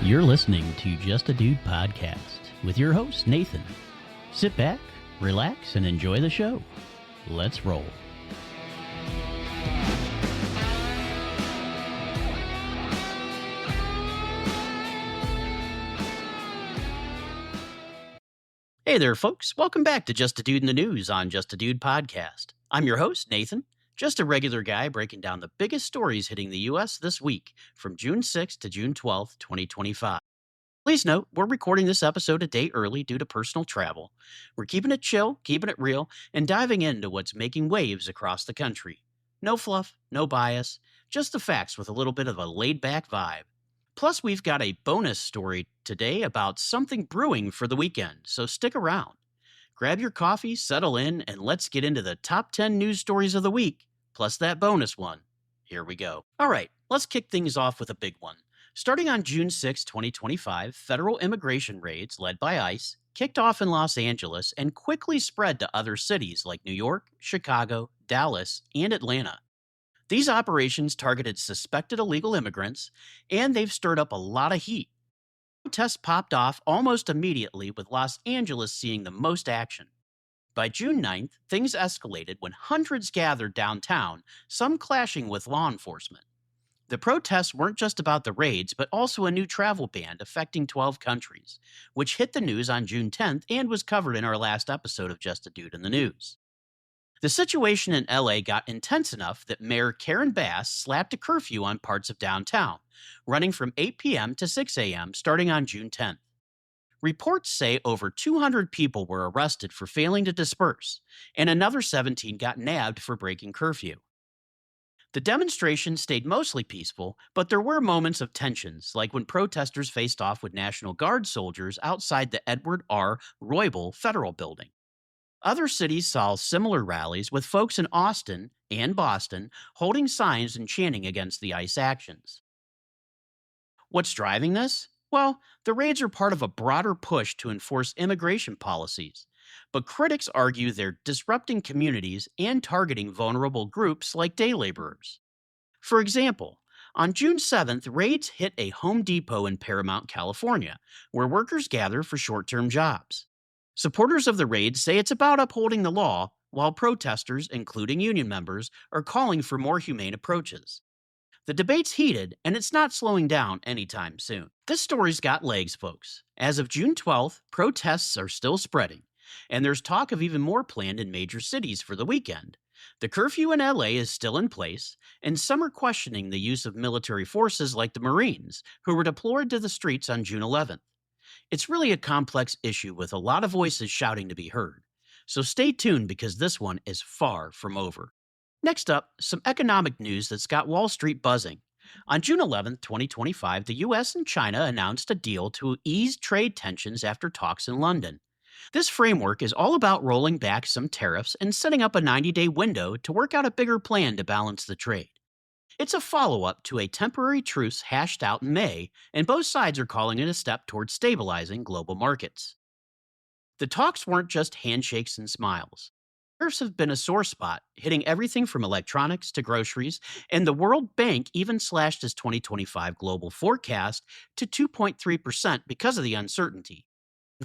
You're listening to Just a Dude podcast with your host, Nathan. Sit back, relax, and enjoy the show. Let's roll. Hey there, folks. Welcome back to Just a Dude in the News on Just a Dude podcast. I'm your host, Nathan, just a regular guy breaking down the biggest stories hitting the U.S. this week from June 6th to June 12th, 2025. Please note, we're recording this episode a day early due to personal travel. We're keeping it chill, keeping it real, and diving into what's making waves across the country. No fluff, no bias, just the facts with a little bit of a laid-back vibe. Plus, we've got a bonus story today about something brewing for the weekend, so stick around. Grab your coffee, settle in, and let's get into the top 10 news stories of the week, plus that bonus one. Here we go. All right, let's kick things off with a big one. Starting on June 6, 2025, federal immigration raids led by ICE kicked off in Los Angeles and quickly spread to other cities like New York, Chicago, Dallas, and Atlanta. These operations targeted suspected illegal immigrants, and they've stirred up a lot of heat. Protests popped off almost immediately, with Los Angeles seeing the most action. By June 9th, things escalated when hundreds gathered downtown, some clashing with law enforcement. The protests weren't just about the raids, but also a new travel ban affecting 12 countries, which hit the news on June 10th and was covered in our last episode of Just a Dude in the News. The situation in LA got intense enough that Mayor Karen Bass slapped a curfew on parts of downtown, running from 8 p.m. to 6 a.m. starting on June 10th. Reports say over 200 people were arrested for failing to disperse, and another 17 got nabbed for breaking curfew. The demonstration stayed mostly peaceful, but there were moments of tensions, like when protesters faced off with National Guard soldiers outside the Edward R. Roybal Federal Building. Other cities saw similar rallies, with folks in Austin and Boston holding signs and chanting against the ICE actions. What's driving this? Well, the raids are part of a broader push to enforce immigration policies, but critics argue they're disrupting communities and targeting vulnerable groups like day laborers. For example, on June 7th, raids hit a Home Depot in Paramount, California, where workers gather for short-term jobs. Supporters of the raid say it's about upholding the law, while protesters, including union members, are calling for more humane approaches. The debate's heated, and it's not slowing down anytime soon. This story's got legs, folks. As of June 12th, protests are still spreading, and there's talk of even more planned in major cities for the weekend. The curfew in LA is still in place, and some are questioning the use of military forces like the Marines, who were deployed to the streets on June 11th. It's really a complex issue with a lot of voices shouting to be heard. So stay tuned, because this one is far from over. Next up, some economic news that's got Wall Street buzzing. On June 11, 2025, the U.S. and China announced a deal to ease trade tensions after talks in London. This framework is all about rolling back some tariffs and setting up a 90-day window to work out a bigger plan to balance the trade. It's a follow-up to a temporary truce hashed out in May, and both sides are calling it a step towards stabilizing global markets. The talks weren't just handshakes and smiles. Tariffs have been a sore spot, hitting everything from electronics to groceries, and the World Bank even slashed its 2025 global forecast to 2.3% because of the uncertainty.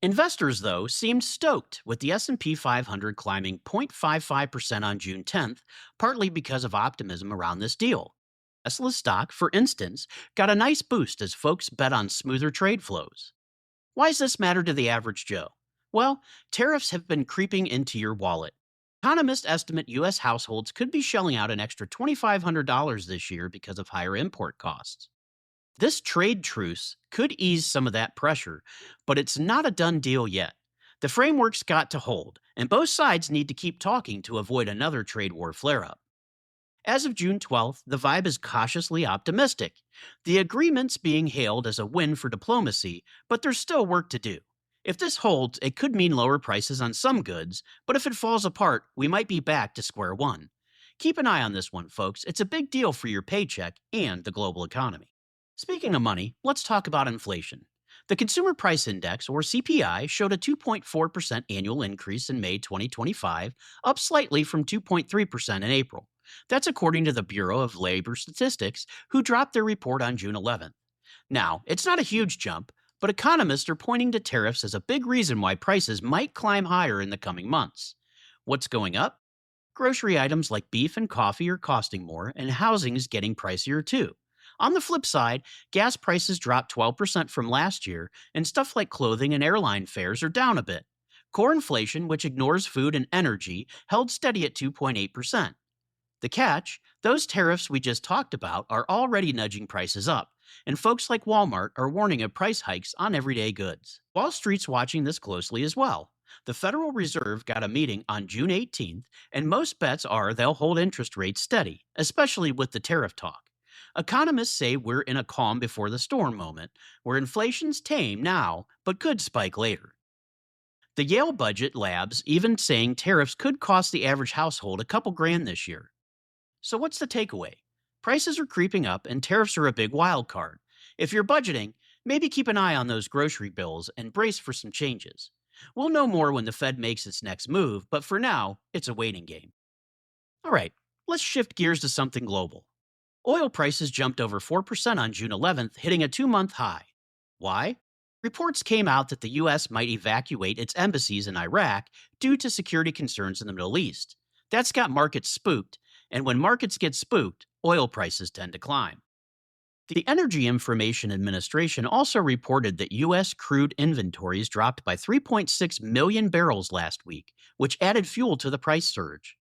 Investors, though, seemed stoked, with the S&P 500 climbing 0.55% on June 10th, partly because of optimism around this deal. Tesla's stock, for instance, got a nice boost as folks bet on smoother trade flows. Why does this matter to the average Joe? Well, tariffs have been creeping into your wallet. Economists estimate U.S. households could be shelling out an extra $2,500 this year because of higher import costs. This trade truce could ease some of that pressure, but it's not a done deal yet. The framework's got to hold, and both sides need to keep talking to avoid another trade war flare-up. As of June 12th, the vibe is cautiously optimistic. The agreement's being hailed as a win for diplomacy, but there's still work to do. If this holds, it could mean lower prices on some goods, but if it falls apart, we might be back to square one. Keep an eye on this one, folks. It's a big deal for your paycheck and the global economy. Speaking of money, let's talk about inflation. The Consumer Price Index, or CPI, showed a 2.4% annual increase in May 2025, up slightly from 2.3% in April. That's according to the Bureau of Labor Statistics, who dropped their report on June 11th. Now, it's not a huge jump, but economists are pointing to tariffs as a big reason why prices might climb higher in the coming months. What's going up? Grocery items like beef and coffee are costing more, and housing is getting pricier too. On the flip side, gas prices dropped 12% from last year, and stuff like clothing and airline fares are down a bit. Core inflation, which ignores food and energy, held steady at 2.8%. The catch, those tariffs we just talked about are already nudging prices up, and folks like Walmart are warning of price hikes on everyday goods. Wall Street's watching this closely as well. The Federal Reserve got a meeting on June 18th, and most bets are they'll hold interest rates steady, especially with the tariff talk. Economists say we're in a calm before the storm moment, where inflation's tame now, but could spike later. The Yale Budget Labs even saying tariffs could cost the average household a couple grand this year. So, what's the takeaway? Prices are creeping up and tariffs are a big wild card. If you're budgeting, maybe keep an eye on those grocery bills and brace for some changes. We'll know more when the Fed makes its next move, but for now, it's a waiting game. All right, let's shift gears to something global. Oil prices jumped over 4% on June 11th, hitting a 2 month high. Why? Reports came out that the U.S. might evacuate its embassies in Iraq due to security concerns in the Middle East. That's got markets spooked, and when markets get spooked, oil prices tend to climb. The Energy Information Administration also reported that U.S. crude inventories dropped by 3.6 million barrels last week, which added fuel to the price surge.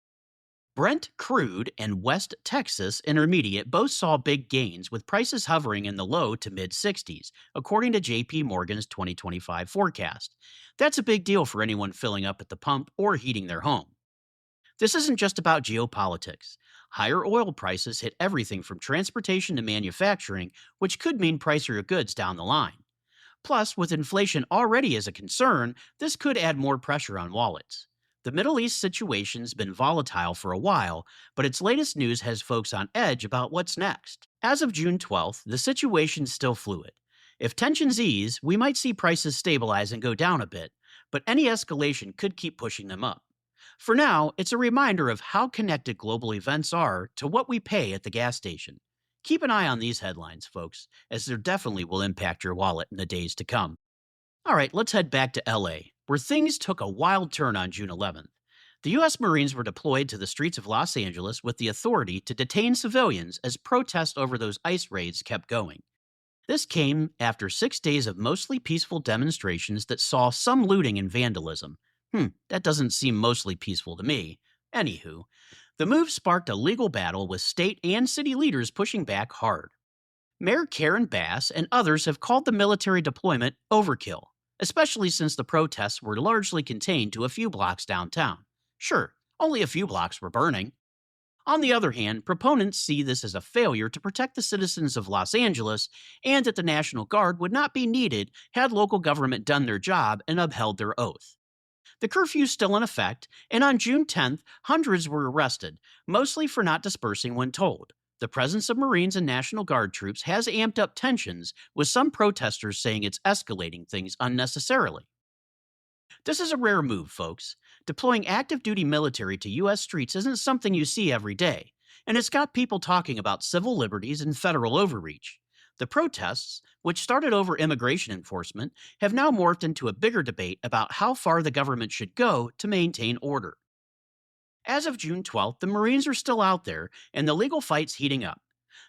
Brent crude and West Texas Intermediate both saw big gains, with prices hovering in the low to mid 60s, according to JP Morgan's 2025 forecast. That's a big deal for anyone filling up at the pump or heating their home. This isn't just about geopolitics. Higher oil prices hit everything from transportation to manufacturing, which could mean pricier goods down the line. Plus, with inflation already as a concern, this could add more pressure on wallets. The Middle East situation's been volatile for a while, but its latest news has folks on edge about what's next. As of June 12th, the situation's still fluid. If tensions ease, we might see prices stabilize and go down a bit, but any escalation could keep pushing them up. For now, it's a reminder of how connected global events are to what we pay at the gas station. Keep an eye on these headlines, folks, as they definitely will impact your wallet in the days to come. All right, let's head back to LA, where things took a wild turn on June 11th. The U.S. Marines were deployed to the streets of Los Angeles with the authority to detain civilians as protests over those ICE raids kept going. This came after 6 days of mostly peaceful demonstrations that saw some looting and vandalism. That doesn't seem mostly peaceful to me. Anywho, the move sparked a legal battle with state and city leaders pushing back hard. Mayor Karen Bass and others have called the military deployment overkill, especially since the protests were largely contained to a few blocks downtown. Sure, only a few blocks were burning. On the other hand, proponents see this as a failure to protect the citizens of Los Angeles and that the National Guard would not be needed had local government done their job and upheld their oath. The curfew's still in effect, and on June 10th, hundreds were arrested, mostly for not dispersing when told. The presence of Marines and National Guard troops has amped up tensions, with some protesters saying it's escalating things unnecessarily. This is a rare move, folks. Deploying active duty military to U.S. streets isn't something you see every day, and it's got people talking about civil liberties and federal overreach. The protests, which started over immigration enforcement, have now morphed into a bigger debate about how far the government should go to maintain order. As of June 12th, the Marines are still out there, and the legal fight's heating up.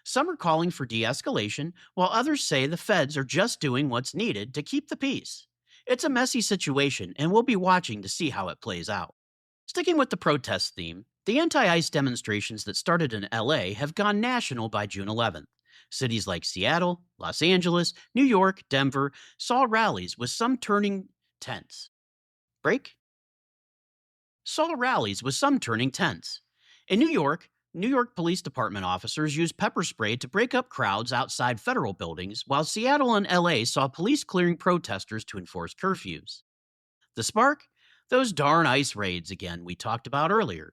Some are calling for de escalation, while others say the feds are just doing what's needed to keep the peace. It's a messy situation, and we'll be watching to see how it plays out. Sticking with the protest theme, the anti ICE demonstrations that started in LA have gone national by June 11th. Cities like Seattle, Los Angeles, New York, Denver saw rallies with some turning tense. Break? Saw rallies with some turning tense. In New York Police Department officers used pepper spray to break up crowds outside federal buildings, while Seattle and LA saw police clearing protesters to enforce curfews. The spark? Those darn ICE raids again we talked about earlier.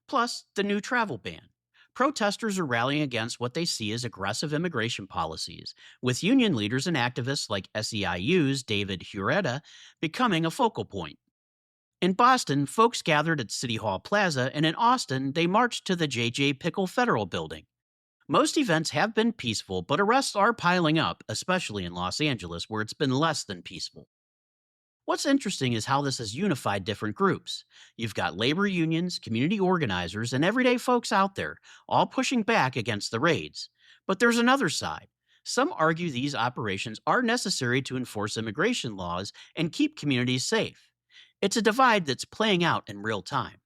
Plus, the new travel ban. Protesters are rallying against what they see as aggressive immigration policies, with union leaders and activists like SEIU's David Hureta becoming a focal point. In Boston, folks gathered at City Hall Plaza, and in Austin, they marched to the J.J. Pickle Federal Building. Most events have been peaceful, but arrests are piling up, especially in Los Angeles, where it's been less than peaceful. What's interesting is how this has unified different groups. You've got labor unions, community organizers, and everyday folks out there, all pushing back against the raids. But there's another side. Some argue these operations are necessary to enforce immigration laws and keep communities safe. It's a divide that's playing out in real time.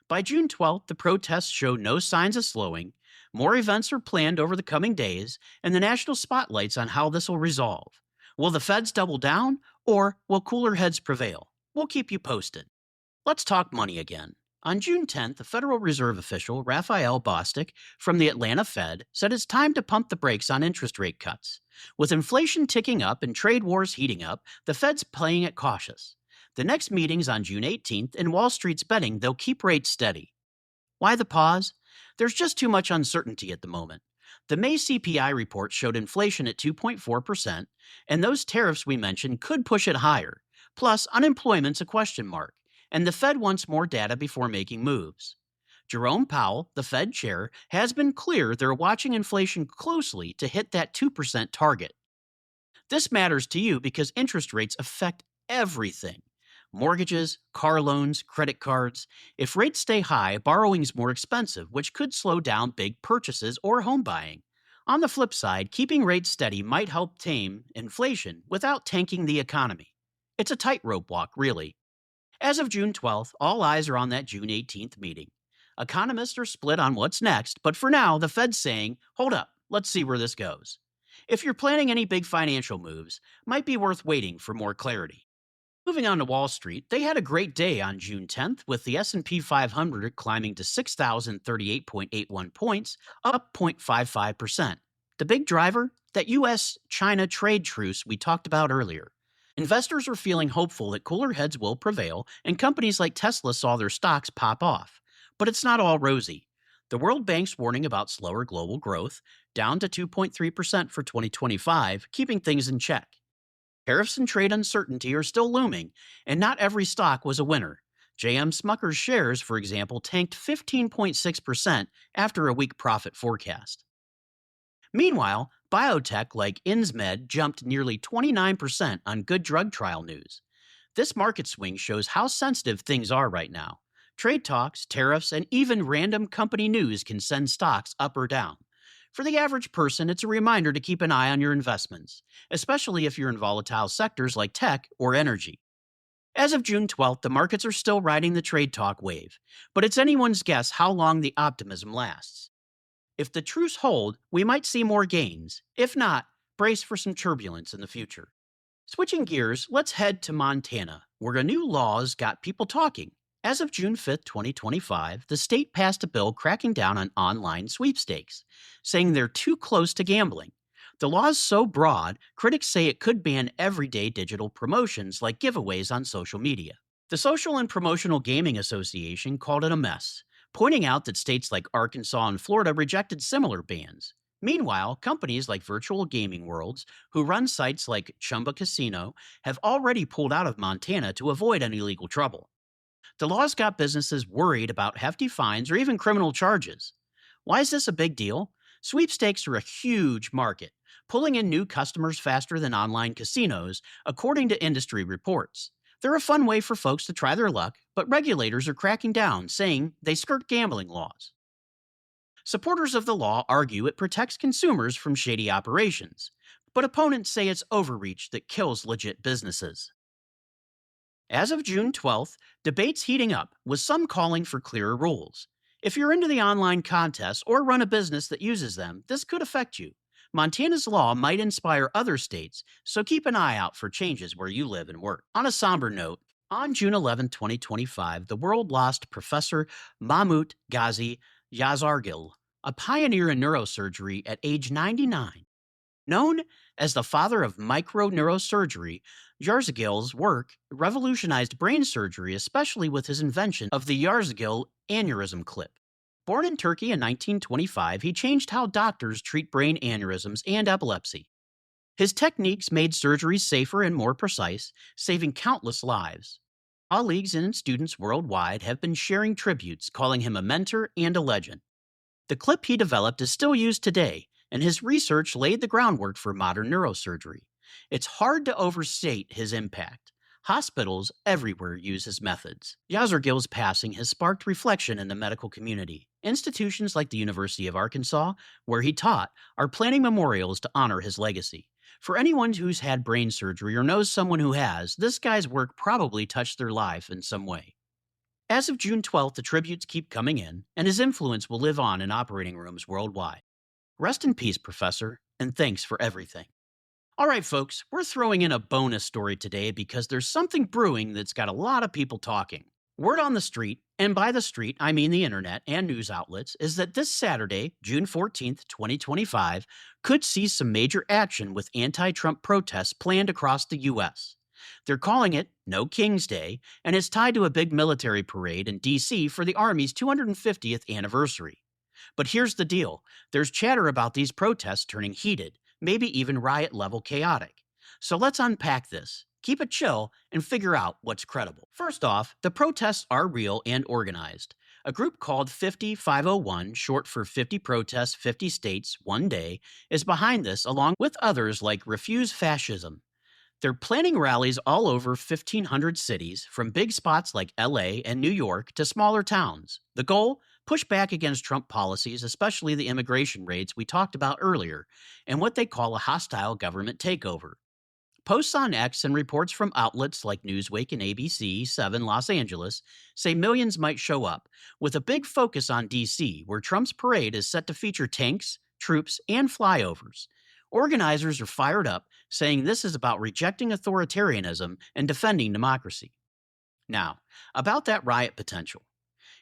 By June 12th, the protests show no signs of slowing. More events are planned over the coming days, and the national spotlight's on how this will resolve. Will the feds double down, or will cooler heads prevail? We'll keep you posted. Let's talk money again. On June 10th, the Federal Reserve official Raphael Bostic from the Atlanta Fed said it's time to pump the brakes on interest rate cuts. With inflation ticking up and trade wars heating up, the Fed's playing it cautious. The next meeting's on June 18th, and Wall Street's betting they'll keep rates steady. Why the pause? There's just too much uncertainty at the moment. The May CPI report showed inflation at 2.4%, and those tariffs we mentioned could push it higher. Plus, unemployment's a question mark, and the Fed wants more data before making moves. Jerome Powell, the Fed chair, has been clear they're watching inflation closely to hit that 2% target. This matters to you because interest rates affect everything: mortgages, car loans, credit cards. If rates stay high, borrowing's more expensive, which could slow down big purchases or home buying. On the flip side, keeping rates steady might help tame inflation without tanking the economy. It's a tightrope walk, really. As of June 12th, all eyes are on that June 18th meeting. Economists are split on what's next, but for now, the Fed's saying, hold up, let's see where this goes. If you're planning any big financial moves, might be worth waiting for more clarity. Moving on to Wall Street, they had a great day on June 10th with the S&P 500 climbing to 6,038.81 points, up 0.55%. The big driver? That US-China trade truce we talked about earlier. Investors are feeling hopeful that cooler heads will prevail, and companies like Tesla saw their stocks pop off. But it's not all rosy. The World Bank's warning about slower global growth, down to 2.3% for 2025, keeping things in check. Tariffs and trade uncertainty are still looming, and not every stock was a winner. JM Smucker's shares, for example, tanked 15.6% after a weak profit forecast. Meanwhile, biotech like Insmed jumped nearly 29% on good drug trial news. This market swing shows how sensitive things are right now. Trade talks, tariffs, and even random company news can send stocks up or down. For the average person, it's a reminder to keep an eye on your investments, especially if you're in volatile sectors like tech or energy. As of June 12th, the markets are still riding the trade talk wave, but it's anyone's guess how long the optimism lasts. If the truce hold, we might see more gains. If not, brace for some turbulence in the future. Switching gears, let's head to Montana, where a new law's got people talking. As of June 5, 2025, the state passed a bill cracking down on online sweepstakes, saying they're too close to gambling. The law's so broad, critics say it could ban everyday digital promotions like giveaways on social media. The Social and Promotional Gaming Association called it a mess, pointing out that states like Arkansas and Florida rejected similar bans. Meanwhile, companies like Virtual Gaming Worlds, who run sites like Chumba Casino, have already pulled out of Montana to avoid any legal trouble. The law's got businesses worried about hefty fines or even criminal charges. Why is this a big deal? Sweepstakes are a huge market, pulling in new customers faster than online casinos, according to industry reports. They're a fun way for folks to try their luck, but regulators are cracking down, saying they skirt gambling laws. Supporters of the law argue it protects consumers from shady operations, but opponents say it's overreach that kills legit businesses. As of June 12th, debates heating up, with some calling for clearer rules. If you're into the online contests or run a business that uses them, this could affect you. Montana's law might inspire other states, so keep an eye out for changes where you live and work. On a somber note, on June 11, 2025, the world lost Professor Mahmut Gazi Yasargil, a pioneer in neurosurgery at age 99. Known as the father of microneurosurgery, Yazargil's work revolutionized brain surgery, especially with his invention of the Yazargil aneurysm clip. Born in Turkey in 1925, he changed how doctors treat brain aneurysms and epilepsy. His techniques made surgery safer and more precise, saving countless lives. Colleagues and students worldwide have been sharing tributes, calling him a mentor and a legend. The clip he developed is still used today, and his research laid the groundwork for modern neurosurgery. It's hard to overstate his impact. Hospitals everywhere use his methods. Yazargil's passing has sparked reflection in the medical community. Institutions like the University of Arkansas, where he taught, are planning memorials to honor his legacy. For anyone who's had brain surgery or knows someone who has, this guy's work probably touched their life in some way. As of June 12th, the tributes keep coming in, and his influence will live on in operating rooms worldwide. Rest in peace, Professor, and thanks for everything. All right, folks, we're throwing in a bonus story today because there's something brewing that's got a lot of people talking. Word on the street, and by the street, I mean the internet and news outlets, is that this Saturday, June 14th, 2025, could see some major action with anti-Trump protests planned across the U.S. They're calling it No King's Day, and it's tied to a big military parade in D.C. for the Army's 250th anniversary. But here's the deal. There's chatter about these protests turning heated, maybe even riot-level chaotic. So let's unpack this, keep it chill, and figure out what's credible. First off, the protests are real and organized. A group called 50501, short for 50 Protests, 50 States, One Day, is behind this along with others like Refuse Fascism. They're planning rallies all over 1,500 cities, from big spots like LA and New York to smaller towns. The goal? Push back against Trump policies, especially the immigration raids we talked about earlier, and what they call a hostile government takeover. Posts on X and reports from outlets like Newsweek and ABC 7 Los Angeles say millions might show up, with a big focus on D.C., where Trump's parade is set to feature tanks, troops, and flyovers. Organizers are fired up, saying this is about rejecting authoritarianism and defending democracy. Now, about that riot potential.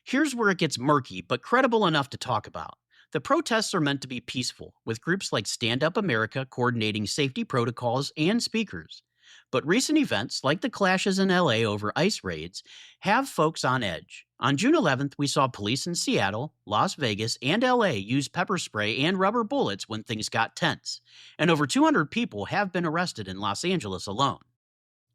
Here's where it gets murky, but credible enough to talk about. The protests are meant to be peaceful, with groups like Stand Up America coordinating safety protocols and speakers. But recent events, like the clashes in LA over ICE raids, have folks on edge. On June 11th, we saw police in Seattle, Las Vegas, and LA use pepper spray and rubber bullets when things got tense, and over 200 people have been arrested in Los Angeles alone.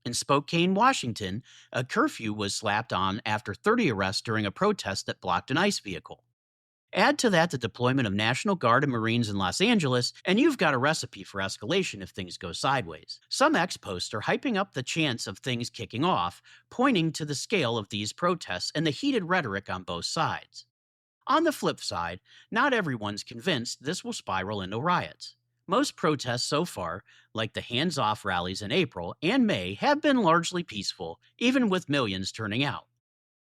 In Spokane, Washington, a curfew was slapped on after 30 arrests during a protest that blocked an ICE vehicle. Add to that the deployment of National Guard and Marines in Los Angeles, and you've got a recipe for escalation if things go sideways. Some ex-posts are hyping up the chance of things kicking off, pointing to the scale of these protests and the heated rhetoric on both sides. On the flip side, not everyone's convinced this will spiral into riots. Most protests so far, like the hands-off rallies in April and May, have been largely peaceful, even with millions turning out.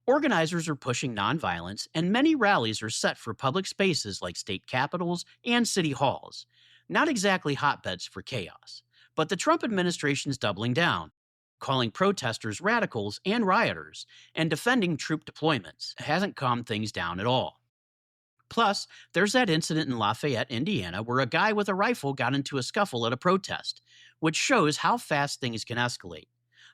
Organizers are pushing nonviolence, and many rallies are set for public spaces like state capitals and city halls. Not exactly hotbeds for chaos, but the Trump administration's doubling down, calling protesters radicals and rioters, and defending troop deployments. It hasn't calmed things down at all. Plus, there's that incident in Lafayette, Indiana, where a guy with a rifle got into a scuffle at a protest, which shows how fast things can escalate.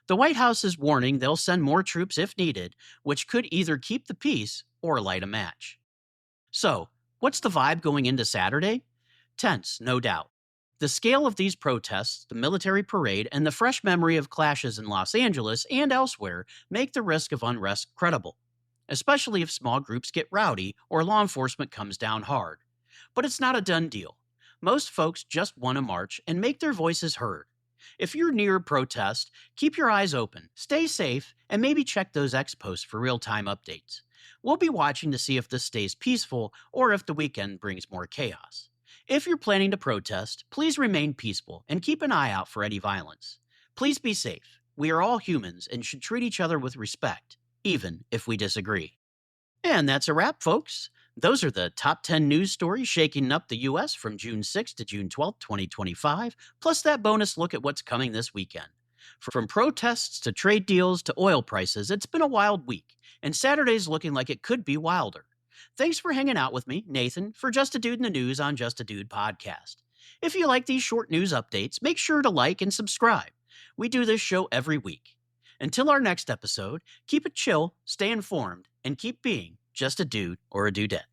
The White House is warning they'll send more troops if needed, which could either keep the peace or light a match. So, what's the vibe going into Saturday? Tense, no doubt. The scale of these protests, the military parade, and the fresh memory of clashes in Los Angeles and elsewhere make the risk of unrest credible, especially if small groups get rowdy or law enforcement comes down hard. But it's not a done deal. Most folks just want to march and make their voices heard. If you're near a protest, keep your eyes open, stay safe, and maybe check those X posts for real-time updates. We'll be watching to see if this stays peaceful or if the weekend brings more chaos. If you're planning to protest, please remain peaceful and keep an eye out for any violence. Please be safe. We are all humans and should treat each other with respect, even if we disagree. And that's a wrap, folks. Those are the top 10 news stories shaking up the U.S. from June 6th to June 12th, 2025, plus that bonus look at what's coming this weekend. From protests to trade deals to oil prices, it's been a wild week, and Saturday's looking like it could be wilder. Thanks for hanging out with me, Nathan, for Just a Dude in the News on Just a Dude podcast. If you like these short news updates, make sure to like and subscribe. We do this show every week. Until our next episode, keep it chill, stay informed, and keep being just a dude or a dudette.